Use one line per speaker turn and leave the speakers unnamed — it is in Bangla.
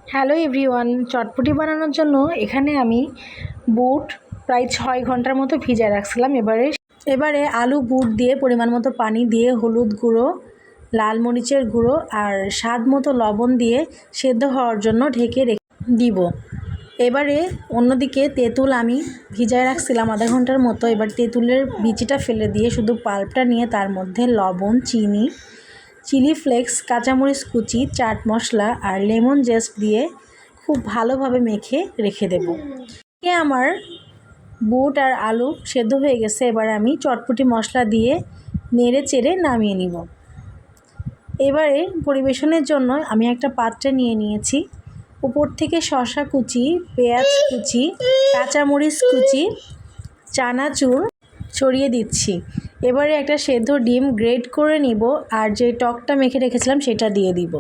হ্যালো এভরিওয়ান, চটপটি বানানোর জন্য এখানে আমি বুট প্রায় 6 ঘন্টার মতো ভিজায় রাখছিলাম। এবারে আলু বুট দিয়ে পরিমাণ মতো পানি দিয়ে হলুদ গুঁড়ো, লাল মরিচের গুঁড়ো আর স্বাদ মতো লবণ দিয়ে সেদ্ধ হওয়ার জন্য ঢেকে দিব। এবারে অন্যদিকে তেঁতুল আমি ভিজায় রাখছিলাম আধা ঘন্টার মতো। এবার তেঁতুলের বিচিটা ফেলে দিয়ে শুধু পাল্পটা নিয়ে তার মধ্যে লবণ, চিনি, চিলি ফ্লেক্স, কাঁচামরিচ কুচি, চাট মশলা আর লেমন জেস্ট দিয়ে খুব ভালোভাবে মেখে রেখে দেব। আমার বুট আর আলু সেদ্ধ হয়ে গেছে। এবার আমি চটপটি মশলা দিয়ে নেড়ে চেড়ে নামিয়ে নিব। এবারে পরিবেশনের জন্য আমি একটা পাত্রে নিয়ে নিয়েছি। উপর থেকে শসা কুচি, পেঁয়াজ কুচি, কাঁচামরিচ কুচি, চানাচুর ছড়িয়ে দিচ্ছি। এবারে একটা সেদ্ধ ডিম গ্রেট করে নিব আর যে টকটা মেখে রেখেছিলাম সেটা দিয়ে দিব।